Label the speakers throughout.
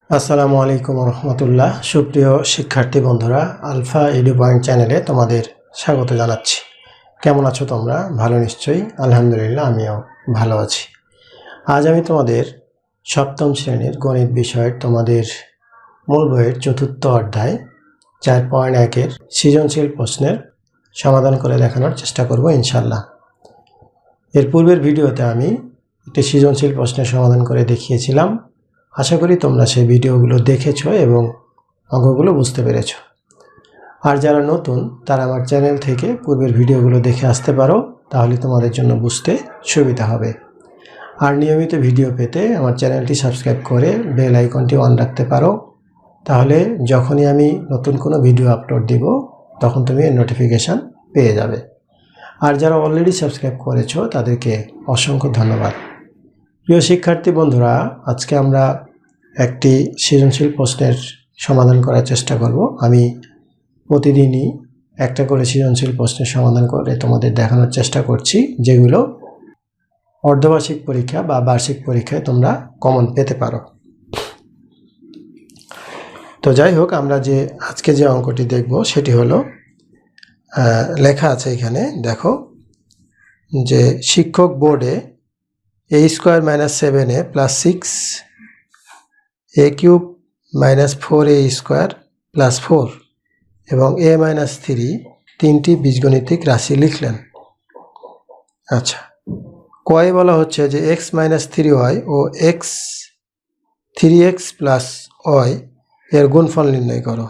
Speaker 1: আসসালামু আলাইকুম রহমতুল্লাহ। সুপ্রিয় শিক্ষার্থী বন্ধুরা, আলফা এডু পয়েন্ট চ্যানেলে তোমাদের স্বাগত জানাচ্ছি। কেমন আছো তোমরা? ভালো নিশ্চয়ই। আলহামদুলিল্লাহ, আমিও ভালো আছি। আজ আমি তোমাদের সপ্তম শ্রেণীর গণিত বিষয়ের তোমাদের মূল বইয়ের চতুর্থ অধ্যায় 4.1-এর সৃজনশীল প্রশ্নের সমাধান করে দেখানোর চেষ্টা করব ইনশাল্লাহ। এর পূর্বের ভিডিওতে আমি একটি সৃজনশীল প্রশ্নের সমাধান করে দেখিয়েছিলাম। আশা করি তোমরা সেই ভিডিওগুলো দেখেছো এবং অঙ্কগুলো বুঝতে পেরেছো। আর যারা নতুন তারা আমার চ্যানেল থেকে পূর্বের ভিডিওগুলো দেখে আসতে পারো, তাহলে তোমাদের জন্য বুঝতে সুবিধা হবে। আর নিয়মিত ভিডিও পেতে আমার চ্যানেলটি সাবস্ক্রাইব করে বেল আইকনটি অন রাখতে পারো, তাহলে যখনই আমি নতুন কোনো ভিডিও আপলোড দিব তখন তুমি এর নোটিফিকেশান পেয়ে যাবে। আর যারা অলরেডি সাবস্ক্রাইব করেছো তাদেরকে অসংখ্য ধন্যবাদ। প্রিয় শিক্ষার্থী বন্ধুরা, আজকে আমরা একটি সৃজনশীল প্রশ্নের সমাধান করার চেষ্টা করব। আমি প্রতিদিনই একটা করে সৃজনশীল প্রশ্নের সমাধান করে তোমাদের দেখানোর চেষ্টা করছি, যেগুলো অর্ধবার্ষিক পরীক্ষা বা বার্ষিক পরীক্ষায় তোমরা কমন পেতে পারো। তো যাই হোক, আমরা আজকে যে অঙ্কটি দেখব সেটি হলো, লেখা আছে এখানে, দেখো যে শিক্ষক বোর্ডে a² - 7a + 6a³ - 4a² + 4 এবং a - 3 তিনটি বীজগণিতিক রাশি লিখলেন। আচ্ছা, কয়ে বলা হচ্ছে যে x - 3y ও 3x + y এর গুণফল নির্ণয় করো।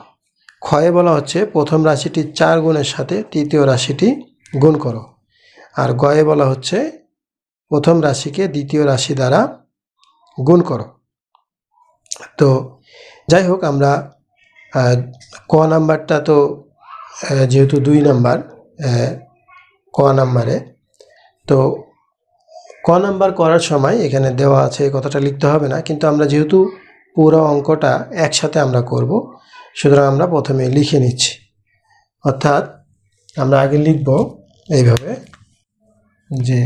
Speaker 1: ক্ষয়ে বলা হচ্ছে প্রথম রাশিটি 4 গুণের সাথে তৃতীয় রাশিটি গুণ করো। আর গয়ে বলা হচ্ছে প্রথম রাশিকে দ্বিতীয় রাশি দ্বারা গুণ করো। তো যাই হোক, আমরা ক নাম্বারটা তো যেহেতু 2 নাম্বার ক নাম্বারে, তো ক নাম্বার করার সময় এখানে দেওয়া আছে এই কথাটা লিখতে হবে না, কিন্তু আমরা যেহেতু পুরো অঙ্কটা একসাথে আমরা করব, সুতরাং আমরা প্রথমে লিখে নিচ্ছি। অর্থাৎ আমরা আগে লিখব এইভাবে, যে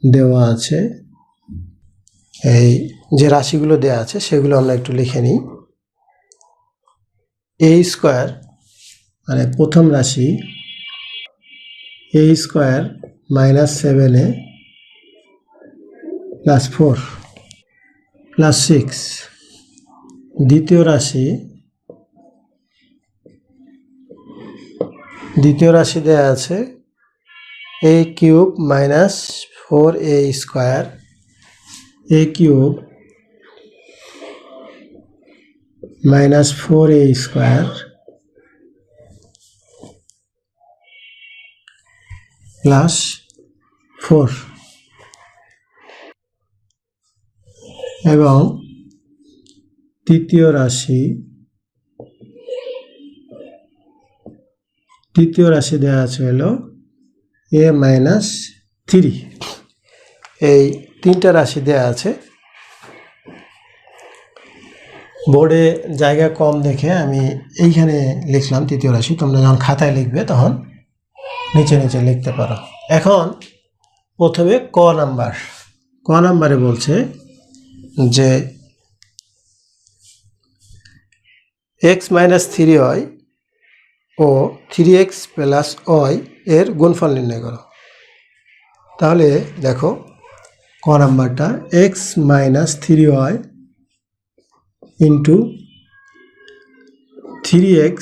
Speaker 1: দেওয়া আছে এই যে রাশিগুলো দেওয়া আছে সেগুলো আমরা একটু লিখে নিই। a² মানে প্রথম রাশি a² - 7a + 4 + 6। দ্বিতীয় রাশি দেওয়া আছে a³ - 4a² a³ - 4a² + 4 এবং তৃতীয় রাশি দেওয়া আছে হলো a - 3। এই তিনটা রাশি দেওয়া আছে। বোর্ডে জায়গা কম দেখে আমি এইখানে লিখলাম তৃতীয় রাশি। তোমরা যখন খাতায় লিখবে তখন নিচে নিচে লিখতে পারো। এখন প্রথমে ক নাম্বারে বলছে যে x - 3y ও 3x + y এর গুণফল নির্ণয় করো। তাহলে দেখো ক নাম্বারটা x - 3y * 3x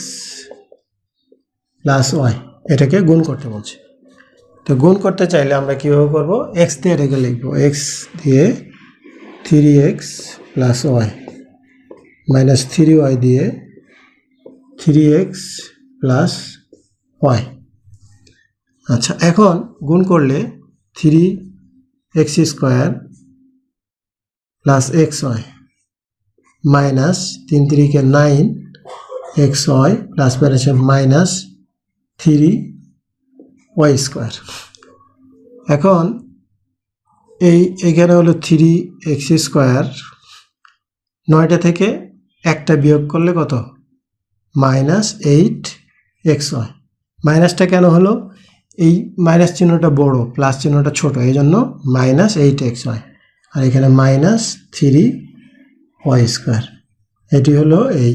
Speaker 1: + y এটাকে গুণ করতে বলছে। তো গুণ করতে চাইলে আমরা কীভাবে করব? x দিয়ে এটাকে লিখব, x দিয়ে 3x + y - 3y দিয়ে 3x + y। আচ্ছা, এখন গুণ করলে 3x² + xy minus 3 × 3 = 9 xy plus minus 3y²। এখন এখানে হলো 3x², 9টা থেকে একটা বিয়োগ করলে কত? -8xy। মাইনাসটা কেন হলো? এই মাইনাস চিহ্নটা বড়, প্লাস চিহ্নটা ছোট, এই জন্য -8xy। আর এখানে -3y²। Y square. এটি হলো এই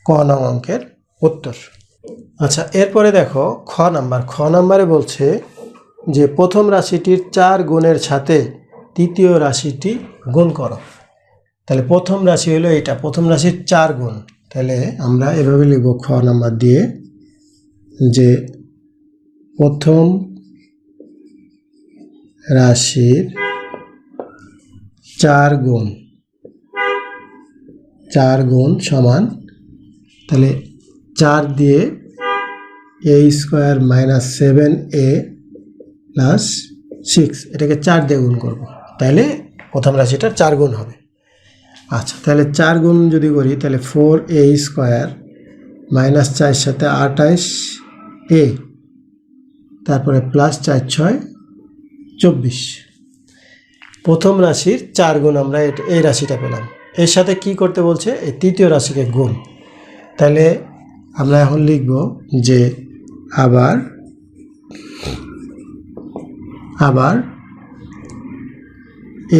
Speaker 1: ক নং অঙ্কের উত্তর। আচ্ছা, এরপরে দেখো খ নাম্বারে বলছে যে প্রথম রাশিটির 4 গুণের সাথে তৃতীয় রাশিটি গুণ করো। তাহলে প্রথম রাশি হলো এটা, প্রথম রাশির 4 গুণ। তাহলে আমরা এভাবে লিখব খ নাম্বার দিয়ে যে প্রথম রাশির 4 গুণ সমান, তাহলে 4 দিয়ে এ স্কোয়ার মাইনাস 7a প্লাস 6, এটাকে 4 দিয়ে গুণ করব, তাহলে প্রথম রাশিটা 4 গুণ হবে। আচ্ছা, তাহলে 4 গুণ যদি করি তাহলে 4a স্কোয়ার মাইনাস 4 সাথে 28a, তারপরে প্লাস 4 6 24। প্রথম রাশির 4 গুণ আমরা এই রাশিটা পেলাম। এর সাথে কি করতে বলছে? এই তৃতীয় রাশিকে গুণ। তাহলে আমরা এখন লিখব যে আবার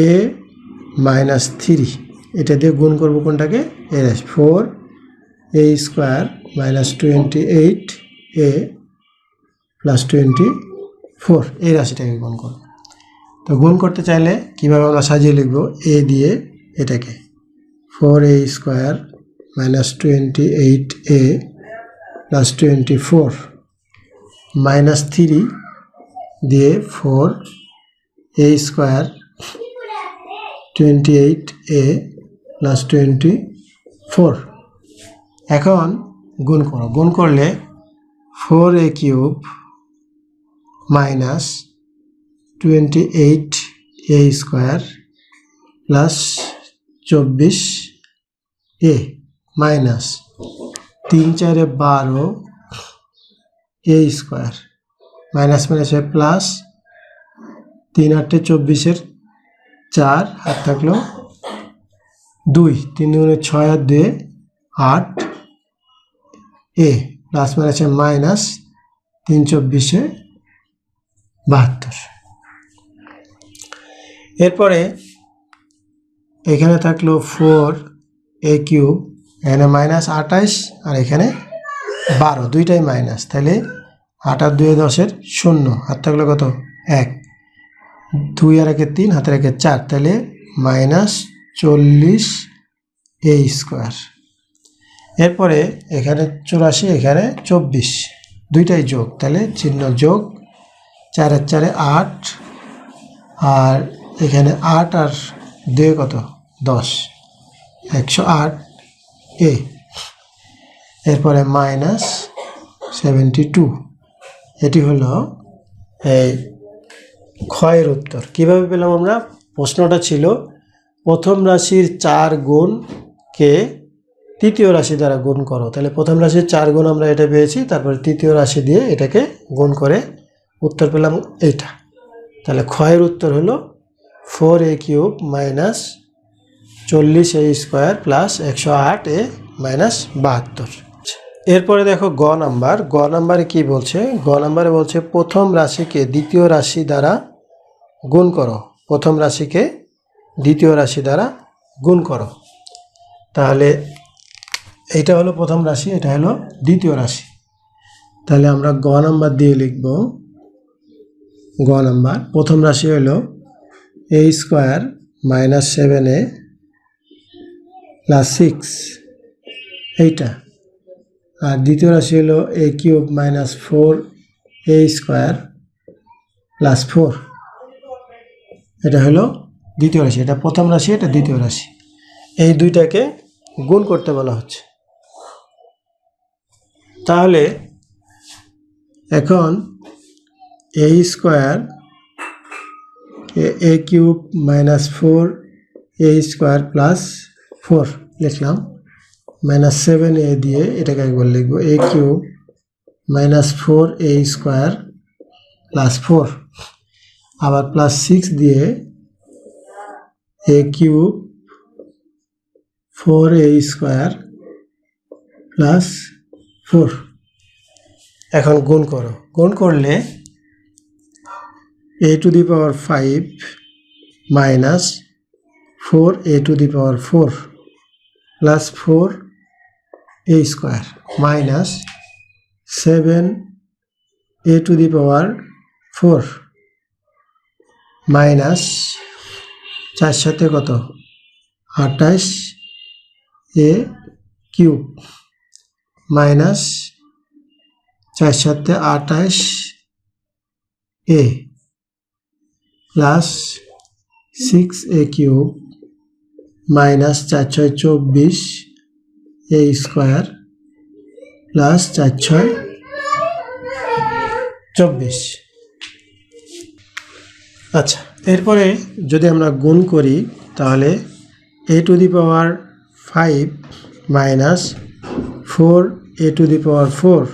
Speaker 1: a মাইনাস 3, এটা দিয়ে গুণ করব কোনটাকে? এ রাশি 4a square minus 28a plus 24, এই রাশিটাকে গুণ করব। তো গুণ করতে চাইলে কীভাবে আমরা সাজিয়ে লিখব? a দিয়ে এটাকে 4a square minus 28a plus 24 minus 3 দিয়ে 4a স্কোয়ার 28a প্লাস 24। এখন গুণ করো, গুণ করলে 4a cube minus 28a square plus 24a minus 3 4 12a square minus minus plus 3 8 24 4 হাত থাকলো 2, 3 2 6 আর 2 8 a প্লাস মাইনাস মাইনাস 3 24 72। এরপরে এখানে থাকলো 4a কিউব, এখানে মাইনাস 28 আর এখানে 12, দুইটাই মাইনাস। তাহলে 8 আর 2 10 0, হাত থাকলো কত? 1, 2 আর 1 3, হাতের 1 4, তাহলে মাইনাস 40a স্কোয়ার। এরপরে এখানে 84, এখানে 24, দুইটাই যোগ, তাহলে চিহ্ন যোগ, 4 আর 4 8, আর এখানে 8 আর 2 কত? 10, 108a। এরপরে মাইনাস 72। এটি হলো এই ক্ষয়ের উত্তর। কিভাবে পেলাম আমরা? প্রশ্নটা ছিল প্রথম রাশির 4 গুণকে তৃতীয় রাশি দ্বারা গুণ করো। তাহলে প্রথম রাশির 4 গুণ আমরা এটা পেয়েছি, তারপরে তৃতীয় রাশি দিয়ে এটাকে গুণ করে উত্তর পেলাম এইটা। তাহলে ক্ষয়ের উত্তর হলো 4a cube minus 40a square plus 108a minus 72। এরপরে দেখো গ নাম্বারে কি বলছে? গ নাম্বারে বলছে প্রথম রাশিকে দ্বিতীয় রাশি দ্বারা গুণ করো। প্রথম রাশিকে দ্বিতীয় রাশি দ্বারা গুণ করো। তাহলে এইটা হলো প্রথম রাশি, এটা হলো দ্বিতীয় রাশি। তাহলে আমরা গ নাম্বার দিয়ে লিখব। গ নাম্বার প্রথম রাশি হলো a square minus 7a plus 6, এইটা। আর দ্বিতীয় রাশি হলো a cube minus 4a square plus 4, এটা হলো দ্বিতীয় রাশি। এটা প্রথম রাশি, এটা দ্বিতীয় রাশি। এই দুইটাকে গুণ করতে বলা হচ্ছে। তাহলে এখন a square a cube minus 4a square plus 4 লিখলাম, মাইনাস 7a দিয়ে এটাকে একবার লিখব a cube minus 4a square plus 4, আবার প্লাস 6 দিয়ে a cube 4a square plus 4। এখন গুণ করো, গুণ করলে a to the power 5 minus 4a to the power 4 plus 4a square minus 7a to the power 4 minus 4 সাথে কত 28a কিউব মাইনাস 4 সাথে 28a plus 6a cube minus 4 6 24 a square plus 4 6 24। আচ্ছা, এরপরে যদি আমরা গুণ করি তাহলে a to the power 5 minus 4a to the power 4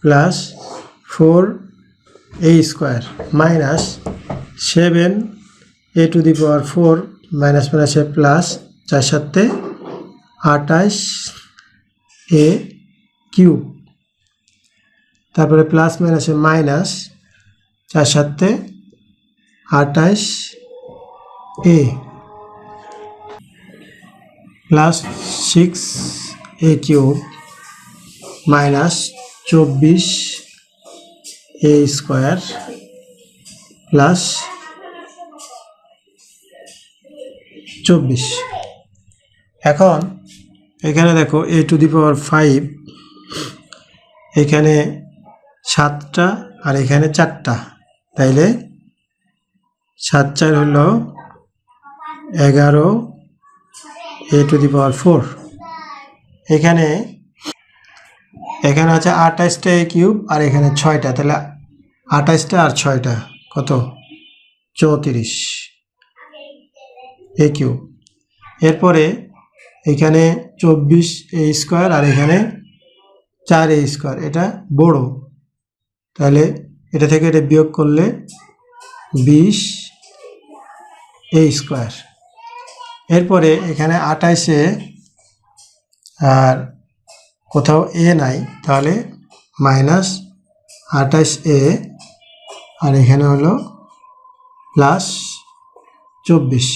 Speaker 1: plus 4a square minus 7a to the power 4 minus মাইনাসে প্লাস 4 সাথে 28a কিউব, তারপরে প্লাস মাইনাসে মাইনাস 4 সাথে 28a plus 6a cube minus 24a square plus 24। এখন এখানে দেখো a to the পাওয়ার 5, এখানে 7টা আর এখানে 4টা, তাইলে 7 4 হলো 11 a টু দি পাওয়ার 4। এখানে আছে 28টা a কিউব আর এখানে 6টা, তাহলে 28টা আর 6টা কত 34 a কিউব। এরপরে এখানে 24a স্কোয়ার আর এখানে 4a স্কোয়ার, এটা বড়, তাহলে এটা থেকে এটা বিয়োগ করলে 20a স্কোয়ার। এরপরে এখানে 28এ আর কোথাও a নাই, তাহলে মাইনাস 28a আর এখানে হলো প্লাস 24।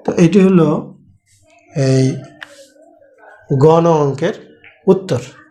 Speaker 1: তো এটি হলো এই গণ অঙ্কের উত্তর।